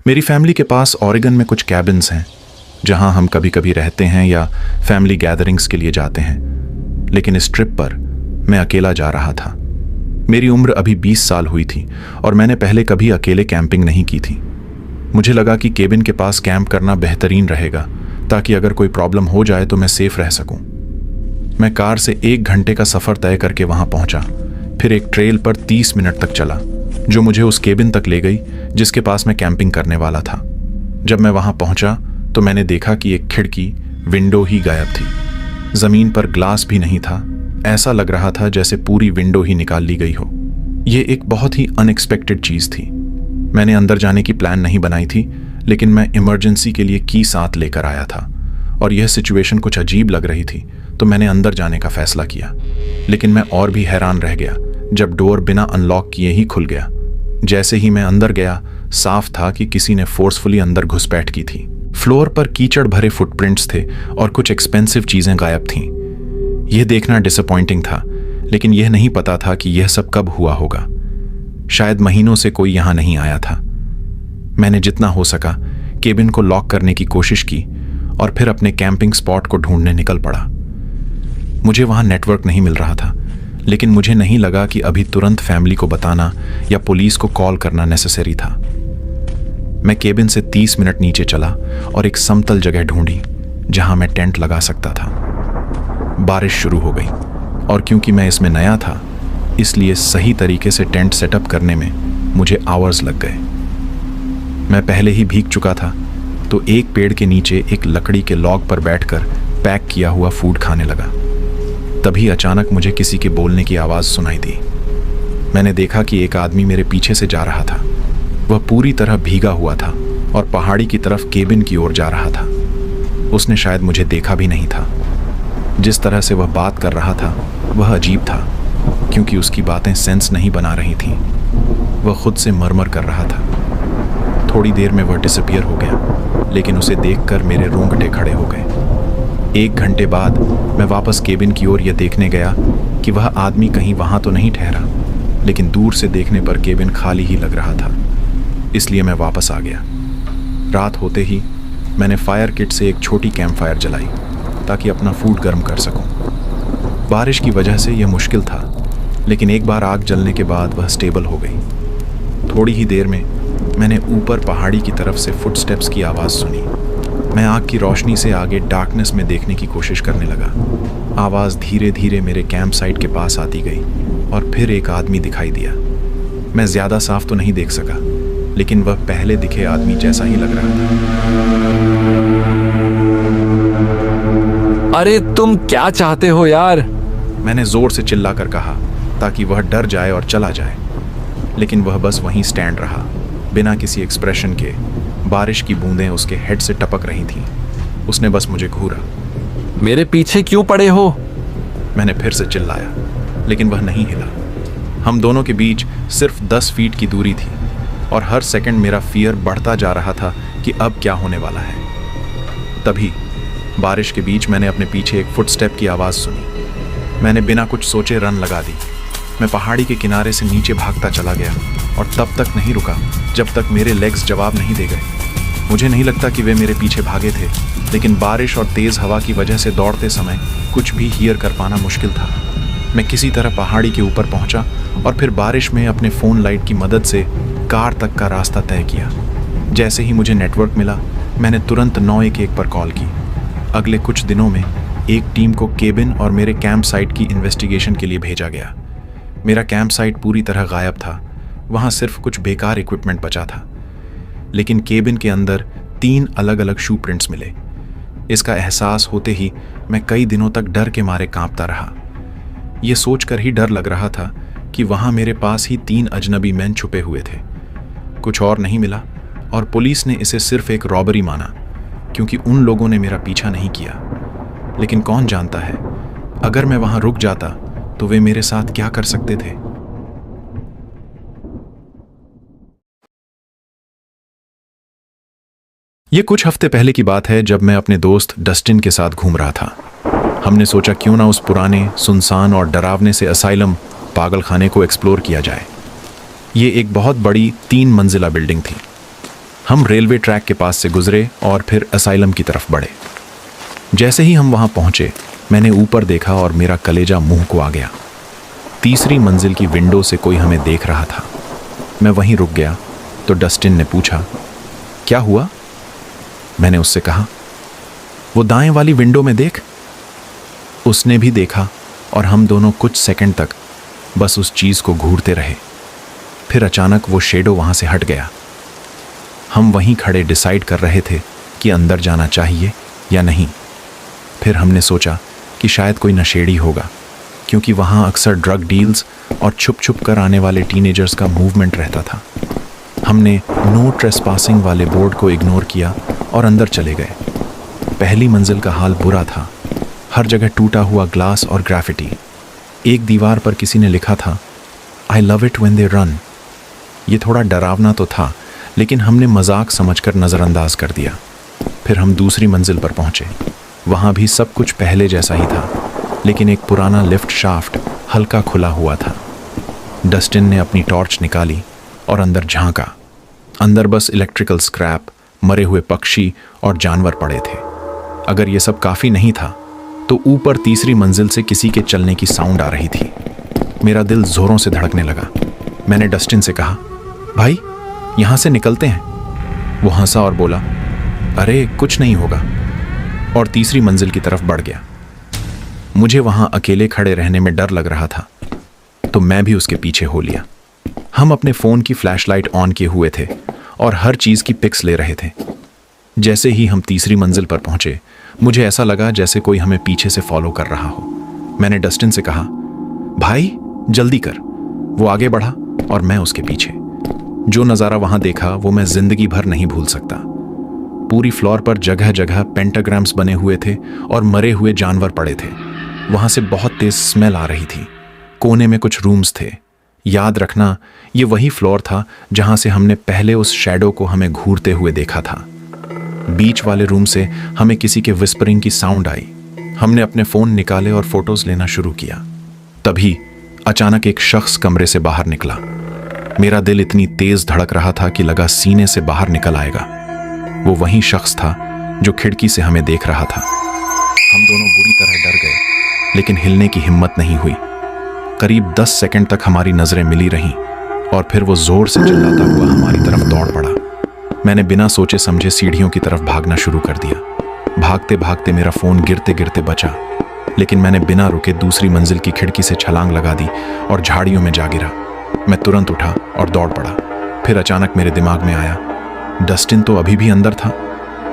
मेरी फैमिली के पास ओरेगन में कुछ कैबिन्स हैं जहां हम कभी कभी रहते हैं या फैमिली गैदरिंग्स के लिए जाते हैं। लेकिन इस ट्रिप पर मैं अकेला जा रहा था। मेरी उम्र अभी 20 साल हुई थी और मैंने पहले कभी अकेले कैंपिंग नहीं की थी। मुझे लगा कि केबिन के पास कैंप करना बेहतरीन रहेगा ताकि अगर कोई प्रॉब्लम हो जाए तो मैं सेफ रह सकूं। मैं कार से 1 घंटे का सफ़र तय करके वहां पहुंचा, फिर एक ट्रेल पर 30 मिनट तक चला जो मुझे उस केबिन तक ले गई जिसके पास मैं कैंपिंग करने वाला था। जब मैं वहां पहुंचा तो मैंने देखा कि एक खिड़की विंडो ही गायब थी। ज़मीन पर ग्लास भी नहीं था। ऐसा लग रहा था जैसे पूरी विंडो ही निकाल ली गई हो। ये एक बहुत ही अनएक्सपेक्टेड चीज़ थी। मैंने अंदर जाने की प्लान नहीं बनाई थी, लेकिन मैं इमरजेंसी के लिए की साथ लेकर आया था और यह सिचुएशन कुछ अजीब लग रही थी तो मैंने अंदर जाने का फैसला किया। लेकिन मैं और भी हैरान रह गया जब डोर बिना अनलॉक किए ही खुल गया। जैसे ही मैं अंदर गया, साफ था कि किसी ने फोर्सफुली अंदर घुसपैठ की थी। फ्लोर पर कीचड़ भरे फुटप्रिंट्स थे और कुछ एक्सपेंसिव चीजें गायब थीं। यह देखना डिसअपॉइंटिंग था, लेकिन यह नहीं पता था कि यह सब कब हुआ होगा। शायद महीनों से कोई यहां नहीं आया था। मैंने जितना हो सका केबिन को लॉक करने की कोशिश की और फिर अपने कैंपिंग स्पॉट को ढूंढने निकल पड़ा। मुझे वहां नेटवर्क नहीं मिल रहा था, लेकिन मुझे नहीं लगा कि अभी तुरंत फैमिली को बताना या पुलिस को कॉल करना नेसेसरी था। मैं केबिन से 30 मिनट नीचे चला और एक समतल जगह ढूंढी जहां मैं टेंट लगा सकता था। बारिश शुरू हो गई और क्योंकि मैं इसमें नया था, इसलिए सही तरीके से टेंट सेटअप करने में मुझे आवर्स लग गए। मैं पहले ही भीग चुका था तो एक पेड़ के नीचे एक लकड़ी के लॉग पर बैठकर पैक किया हुआ फूड खाने लगा। तभी अचानक मुझे किसी के बोलने की आवाज़ सुनाई दी। मैंने देखा कि एक आदमी मेरे पीछे से जा रहा था। वह पूरी तरह भीगा हुआ था और पहाड़ी की तरफ केबिन की ओर जा रहा था। उसने शायद मुझे देखा भी नहीं था। जिस तरह से वह बात कर रहा था वह अजीब था, क्योंकि उसकी बातें सेंस नहीं बना रही थीं। वह खुद से मरमर कर रहा था। थोड़ी देर में वह डिसअपीयर हो गया, लेकिन उसे देखकर मेरे रोंगटे खड़े हो गए। 1 घंटे बाद मैं वापस केबिन की ओर यह देखने गया कि वह आदमी कहीं वहां तो नहीं ठहरा, लेकिन दूर से देखने पर केबिन खाली ही लग रहा था। इसलिए मैं वापस आ गया। रात होते ही मैंने फायर किट से एक छोटी कैंप फायर जलाई ताकि अपना फूड गर्म कर सकूं। बारिश की वजह से यह मुश्किल था, लेकिन एक बार आग जलने के बाद वह स्टेबल हो गई। थोड़ी ही देर में मैंने ऊपर पहाड़ी की तरफ से फुटस्टेप्स की आवाज़ सुनी। मैं आग की रोशनी से आगे डार्कनेस में देखने की कोशिश करने लगा। आवाज़ धीरे धीरे मेरे कैंप साइट के पास आती गई और फिर एक आदमी दिखाई दिया। मैं ज़्यादा साफ तो नहीं देख सका, लेकिन वह पहले दिखे आदमी जैसा ही लग रहा था। अरे तुम क्या चाहते हो यार? मैंने ज़ोर से चिल्लाकर कहा ताकि वह डर जाए और चला जाए, लेकिन वह बस वहीं स्टैंड रहा, बिना किसी एक्सप्रेशन के। बारिश की बूंदें उसके हेड से टपक रही थीं। उसने बस मुझे घूरा। मेरे पीछे क्यों पड़े हो? मैंने फिर से चिल्लाया, लेकिन वह नहीं हिला। हम दोनों के बीच सिर्फ 10 फीट की दूरी थी और हर सेकंड मेरा फियर बढ़ता जा रहा था कि अब क्या होने वाला है। तभी बारिश के बीच मैंने अपने पीछे एक फुटस्टेप की आवाज़ सुनी। मैंने बिना कुछ सोचे रन लगा दी। मैं पहाड़ी के किनारे से नीचे भागता चला गया और तब तक नहीं रुका जब तक मेरे लेग्स जवाब नहीं दे गए। मुझे नहीं लगता कि वे मेरे पीछे भागे थे, लेकिन बारिश और तेज़ हवा की वजह से दौड़ते समय कुछ भी हियर कर पाना मुश्किल था। मैं किसी तरह पहाड़ी के ऊपर पहुंचा और फिर बारिश में अपने फ़ोन लाइट की मदद से कार तक का रास्ता तय किया। जैसे ही मुझे नेटवर्क मिला, मैंने तुरंत 911 पर कॉल की। अगले कुछ दिनों में एक टीम को केबिन और मेरे कैंप साइट की इन्वेस्टिगेशन के लिए भेजा गया। मेरा कैंप साइट पूरी तरह गायब था। वहाँ सिर्फ कुछ बेकार इक्विपमेंट बचा था, लेकिन केबिन के अंदर 3 अलग अलग शू प्रिंट्स मिले। इसका एहसास होते ही मैं कई दिनों तक डर के मारे कांपता रहा। यह सोचकर ही डर लग रहा था कि वहाँ मेरे पास ही 3 अजनबी मैन छुपे हुए थे। कुछ और नहीं मिला और पुलिस ने इसे सिर्फ एक रॉबरी माना, क्योंकि उन लोगों ने मेरा पीछा नहीं किया। लेकिन कौन जानता है, अगर मैं वहाँ रुक जाता तो वे मेरे साथ क्या कर सकते थे। ये कुछ हफ्ते पहले की बात है जब मैं अपने दोस्त डस्टिन के साथ घूम रहा था। हमने सोचा क्यों ना उस पुराने, सुनसान और डरावने से असाइलम पागलखाने को एक्सप्लोर किया जाए। ये एक बहुत बड़ी 3 मंजिला बिल्डिंग थी। हम रेलवे ट्रैक के पास से गुजरे और फिर असाइलम की तरफ बढ़े। जैसे ही हम वहां पहुंचे, मैंने ऊपर देखा और मेरा कलेजा मुंह को आ गया। तीसरी मंजिल की विंडो से कोई हमें देख रहा था। मैं वहीं रुक गया तो डस्टिन ने पूछा, क्या हुआ? मैंने उससे कहा, वो दाएं वाली विंडो में देख। उसने भी देखा और हम दोनों कुछ सेकंड तक बस उस चीज को घूरते रहे। फिर अचानक वो शेडो वहां से हट गया। हम वहीं खड़े डिसाइड कर रहे थे कि अंदर जाना चाहिए या नहीं। फिर हमने सोचा कि शायद कोई नशेड़ी होगा, क्योंकि वहां अक्सर ड्रग डील्स और छुप छुप कर आने वाले टीनेजर्स का मूवमेंट रहता था। हमने नो ट्रेसपासिंग वाले बोर्ड को इग्नोर किया और अंदर चले गए। पहली मंजिल का हाल बुरा था। हर जगह टूटा हुआ ग्लास और ग्राफिटी। एक दीवार पर किसी ने लिखा था, I love it when they run. ये थोड़ा डरावना तो था, लेकिन हमने मजाक समझकर नज़रअंदाज कर दिया। फिर हम दूसरी मंजिल पर पहुंचे। वहां भी सब कुछ पहले जैसा ही था, लेकिन एक पुराना लिफ्ट शाफ्ट हल्का खुला हुआ था। डस्टिन ने अपनी टॉर्च निकाली और अंदर झांका। अंदर बस इलेक्ट्रिकल स्क्रैप, मरे हुए पक्षी और जानवर पड़े थे। अगर ये सब काफ़ी नहीं था तो ऊपर तीसरी मंजिल से किसी के चलने की साउंड आ रही थी। मेरा दिल जोरों से धड़कने लगा। मैंने डस्टिन से कहा, भाई यहाँ से निकलते हैं। वो हंसा और बोला, अरे कुछ नहीं होगा, और तीसरी मंजिल की तरफ बढ़ गया। मुझे वहां अकेले खड़े रहने में डर लग रहा था, तो मैं भी उसके पीछे हो लिया। हम अपने फ़ोन की फ्लैशलाइट ऑन किए हुए थे और हर चीज़ की पिक्स ले रहे थे। जैसे ही हम तीसरी मंजिल पर पहुंचे, मुझे ऐसा लगा जैसे कोई हमें पीछे से फॉलो कर रहा हो। मैंने डस्टिन से कहा, भाई जल्दी कर। वो आगे बढ़ा और मैं उसके पीछे। जो नज़ारा वहां देखा वो मैं जिंदगी भर नहीं भूल सकता। पूरी फ्लोर पर जगह जगह पेंटाग्राम्स बने हुए थे और मरे हुए जानवर पड़े थे। वहां से बहुत तेज स्मेल आ रही थी। कोने में कुछ रूम्स थे। याद रखना, ये वही फ्लोर था जहां से हमने पहले उस शैडो को हमें घूरते हुए देखा था। बीच वाले रूम से हमें किसी के विस्परिंग की साउंड आई। हमने अपने फ़ोन निकाले और फोटोज लेना शुरू किया। तभी अचानक एक शख्स कमरे से बाहर निकला। मेरा दिल इतनी तेज धड़क रहा था कि लगा सीने से बाहर निकल आएगा। वो वही शख्स था जो खिड़की से हमें देख रहा था। हम दोनों बुरी तरह डर गए, लेकिन हिलने की हिम्मत नहीं हुई। करीब 10 सेकंड तक हमारी नजरें मिली रहीं और फिर वो जोर से चिल्लाता हुआ हमारी तरफ दौड़ पड़ा। मैंने बिना सोचे समझे सीढ़ियों की तरफ भागना शुरू कर दिया। भागते भागते मेरा फ़ोन गिरते गिरते बचा, लेकिन मैंने बिना रुके दूसरी मंजिल की खिड़की से छलांग लगा दी और झाड़ियों में जा गिरा। मैं तुरंत उठा और दौड़ पड़ा। फिर अचानक मेरे दिमाग में आया, डस्टिन तो अभी भी अंदर था।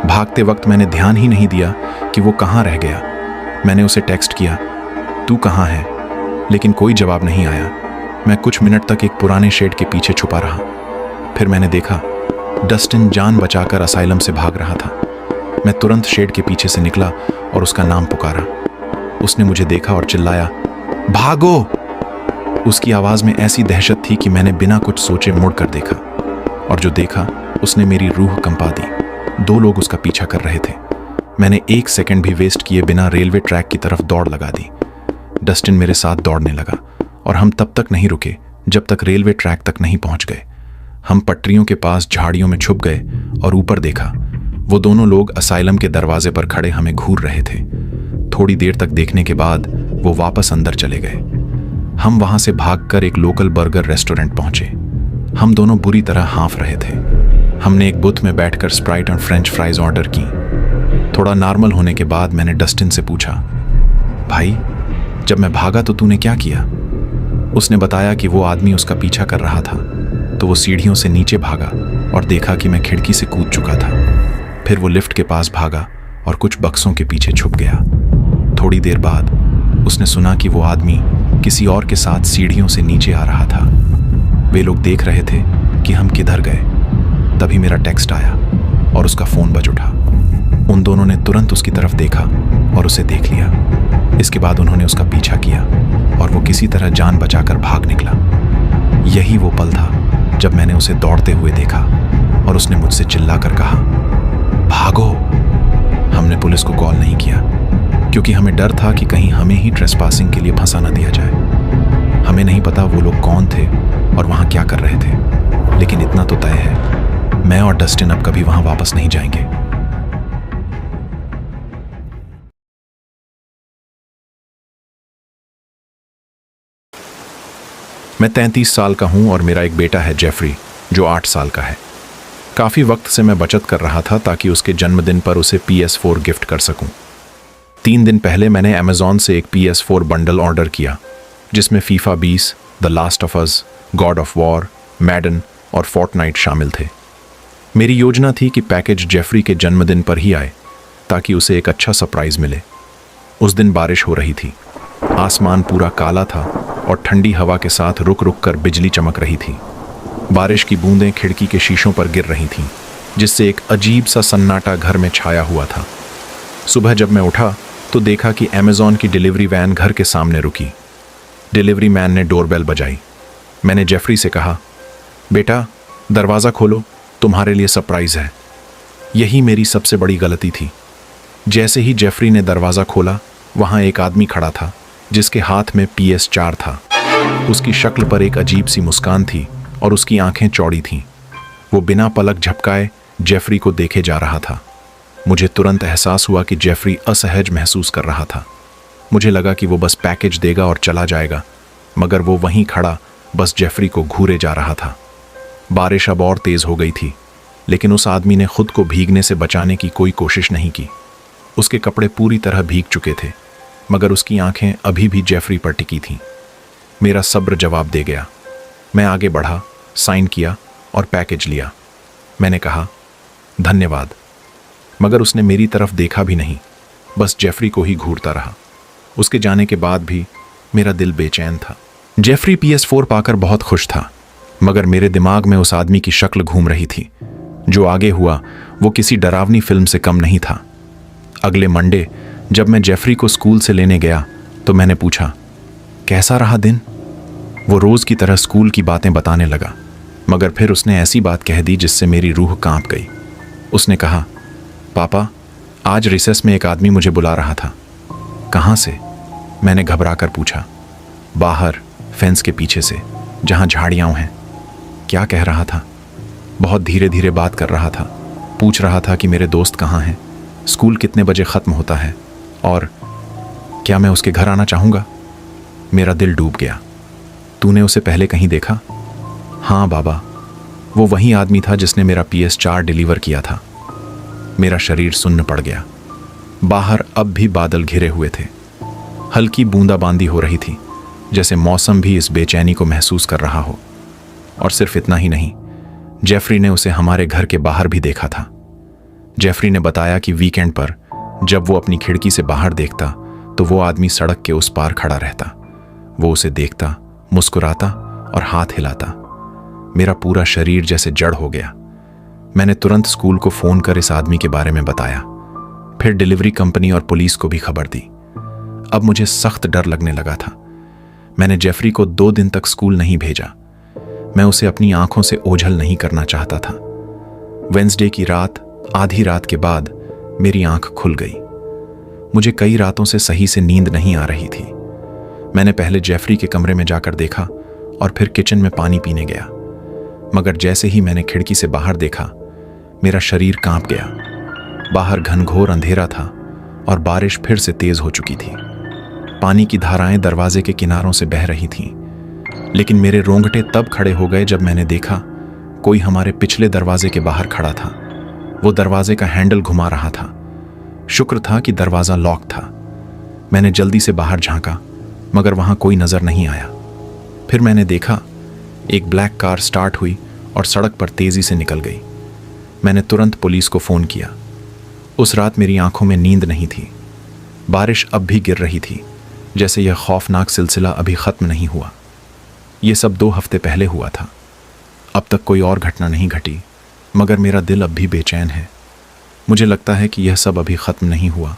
भागते वक्त मैंने ध्यान ही नहीं दिया कि वो कहाँ रह गया। मैंने उसे टेक्स्ट किया, तू कहाँ है? लेकिन कोई जवाब नहीं आया। मैं कुछ मिनट तक एक पुराने शेड के पीछे छुपा रहा। फिर मैंने देखा, डस्टिन जान बचाकर असाइलम से भाग रहा था। मैं तुरंत शेड के पीछे से निकला और उसका नाम पुकारा। उसने मुझे देखा और चिल्लाया, भागो! उसकी आवाज़ में ऐसी दहशत थी कि मैंने बिना कुछ सोचे मुड़ कर देखा, और जो देखा उसने मेरी रूह कंपा दी। 2 लोग उसका पीछा कर रहे थे। मैंने 1 सेकंड भी वेस्ट किए बिना रेलवे ट्रैक की तरफ दौड़ लगा दी। डस्टिन मेरे साथ दौड़ने लगा और हम तब तक नहीं रुके जब तक रेलवे ट्रैक तक नहीं पहुंच गए। हम पटरियों के पास झाड़ियों में छुप गए और ऊपर देखा। वो दोनों लोग असाइलम के दरवाजे पर खड़े हमें घूर रहे थे। थोड़ी देर तक देखने के बाद वो वापस अंदर चले गए। हम वहां से भागकर एक लोकल बर्गर रेस्टोरेंट पहुंचे। हम दोनों बुरी तरह हाँफ रहे थे। हमने एक बुथ में बैठकर स्प्राइट और फ्रेंच फ्राइज ऑर्डर की। थोड़ा नॉर्मल होने के बाद मैंने डस्टिन से पूछा, भाई जब मैं भागा तो तूने क्या किया? उसने बताया कि वो आदमी उसका पीछा कर रहा था, तो वो सीढ़ियों से नीचे भागा और देखा कि मैं खिड़की से कूद चुका था। फिर वो लिफ्ट के पास भागा और कुछ बक्सों के पीछे छुप गया। थोड़ी देर बाद उसने सुना कि वो आदमी किसी और के साथ सीढ़ियों से नीचे आ रहा था। वे लोग देख रहे थे कि हम किधर गए। तभी मेरा टेक्स्ट आया और उसका फ़ोन बज उठा। उन दोनों ने तुरंत उसकी तरफ देखा और उसे देख लिया। इसके बाद उन्होंने उसका पीछा किया और वो किसी तरह जान बचाकर भाग निकला। यही वो पल था जब मैंने उसे दौड़ते हुए देखा और उसने मुझसे चिल्लाकर कहा, भागो! हमने पुलिस को कॉल नहीं किया क्योंकि हमें डर था कि कहीं हमें ही ट्रेसपासिंग के लिए फंसा न दिया जाए। हमें नहीं पता वो लोग कौन थे और वहां क्या कर रहे थे, लेकिन इतना तो तय है मैं और डस्टिन अब कभी वहां वापस नहीं जाएंगे। मैं 33 साल का हूं और मेरा एक बेटा है जेफरी, जो 8 साल का है। काफ़ी वक्त से मैं बचत कर रहा था ताकि उसके जन्मदिन पर उसे PS4 गिफ्ट कर सकूं। 3 दिन पहले मैंने अमेज़ॉन से एक PS4 बंडल ऑर्डर किया, जिसमें FIFA 20, the last of us, God of war, मैडन और फोर्टनाइट शामिल थे। मेरी योजना थी कि पैकेज जेफरी के जन्मदिन पर ही आए ताकि उसे एक अच्छा सरप्राइज मिले। उस दिन बारिश हो रही थी, आसमान पूरा काला था और ठंडी हवा के साथ रुक रुक कर बिजली चमक रही थी। बारिश की बूंदें खिड़की के शीशों पर गिर रही थीं, जिससे एक अजीब सा सन्नाटा घर में छाया हुआ था। सुबह जब मैं उठा तो देखा कि अमेज़ॉन की डिलीवरी वैन घर के सामने रुकी। डिलीवरी मैन ने डोरबेल बजाई। मैंने जेफरी से कहा, बेटा दरवाज़ा खोलो, तुम्हारे लिए सरप्राइज़ है। यही मेरी सबसे बड़ी गलती थी। जैसे ही जेफरी ने दरवाज़ा खोला, वहाँ एक आदमी खड़ा था जिसके हाथ में PS4 था। उसकी शक्ल पर एक अजीब सी मुस्कान थी और उसकी आंखें चौड़ी थीं। वो बिना पलक झपकाए जेफरी को देखे जा रहा था। मुझे तुरंत एहसास हुआ कि जेफरी असहज महसूस कर रहा था। मुझे लगा कि वो बस पैकेज देगा और चला जाएगा, मगर वो वहीं खड़ा बस जेफरी को घूरे जा रहा था। बारिश अब और तेज़ हो गई थी, लेकिन उस आदमी ने खुद को भीगने से बचाने की कोई कोशिश नहीं की। उसके कपड़े पूरी तरह भीग चुके थे, मगर उसकी आंखें अभी भी जेफरी पर टिकी थीं। मेरा सब्र जवाब दे गया। मैं आगे बढ़ा, साइन किया और पैकेज लिया। मैंने कहा, धन्यवाद, मगर उसने मेरी तरफ देखा भी नहीं, बस जेफरी को ही घूरता रहा। उसके जाने के बाद भी मेरा दिल बेचैन था। जेफरी PS4 पाकर बहुत खुश था, मगर मेरे दिमाग में उस आदमी की शक्ल घूम रही थी। जो आगे हुआ वो किसी डरावनी फिल्म से कम नहीं था। अगले मंडे जब मैं जेफरी को स्कूल से लेने गया तो मैंने पूछा, कैसा रहा दिन? वो रोज़ की तरह स्कूल की बातें बताने लगा, मगर फिर उसने ऐसी बात कह दी जिससे मेरी रूह कांप गई। उसने कहा, पापा आज रिसेस में एक आदमी मुझे बुला रहा था। कहाँ से? मैंने घबरा कर पूछा। बाहर, फेंस के पीछे से, जहाँ झाड़ियाँ हैं। क्या कह रहा था? बहुत धीरे धीरे बात कर रहा था। पूछ रहा था कि मेरे दोस्त कहाँ हैं, स्कूल कितने बजे ख़त्म होता है और क्या मैं उसके घर आना चाहूँगा। मेरा दिल डूब गया। तूने उसे पहले कहीं देखा? हाँ बाबा, वो वही आदमी था जिसने मेरा PS4 डिलीवर किया था। मेरा शरीर सुन्न पड़ गया। बाहर अब भी बादल घिरे हुए थे। हल्की बूंदाबांदी हो रही थी, जैसे मौसम भी इस बेचैनी को महसूस कर रहा हो। और सिर्फ इतना ही नहीं, जेफरी ने उसे हमारे घर के बाहर भी देखा था। जेफरी ने बताया कि वीकेंड पर जब वो अपनी खिड़की से बाहर देखता तो वो आदमी सड़क के उस पार खड़ा रहता। वो उसे देखता, मुस्कुराता और हाथ हिलाता। मेरा पूरा शरीर जैसे जड़ हो गया। मैंने तुरंत स्कूल को फ़ोन कर इस आदमी के बारे में बताया, फिर डिलीवरी कंपनी और पुलिस को भी खबर दी। अब मुझे सख्त डर लगने लगा था। मैंने जेफरी को 2 दिन तक स्कूल नहीं भेजा। मैं उसे अपनी आंखों से ओझल नहीं करना चाहता था। वेंसडे की रात, आधी रात के बाद मेरी आंख खुल गई। मुझे कई रातों से सही से नींद नहीं आ रही थी। मैंने पहले जेफरी के कमरे में जाकर देखा और फिर किचन में पानी पीने गया, मगर जैसे ही मैंने खिड़की से बाहर देखा, मेरा शरीर कांप गया। बाहर घनघोर अंधेरा था और बारिश फिर से तेज हो चुकी थी। पानी की धाराएं दरवाजे के किनारों से बह रही थीं, लेकिन मेरे रोंगटे तब खड़े हो गए जब मैंने देखा कोई हमारे पिछले दरवाजे के बाहर खड़ा था। वो दरवाजे का हैंडल घुमा रहा था। शुक्र था कि दरवाज़ा लॉक था। मैंने जल्दी से बाहर झांका, मगर वहाँ कोई नज़र नहीं आया। फिर मैंने देखा एक ब्लैक कार स्टार्ट हुई और सड़क पर तेज़ी से निकल गई। मैंने तुरंत पुलिस को फ़ोन किया। उस रात मेरी आंखों में नींद नहीं थी। बारिश अब भी गिर रही थी, जैसे यह खौफनाक सिलसिला अभी ख़त्म नहीं हुआ। ये सब 2 हफ्ते पहले हुआ था। अब तक कोई और घटना नहीं घटी, मगर मेरा दिल अब भी बेचैन है। मुझे लगता है कि यह सब अभी ख़त्म नहीं हुआ।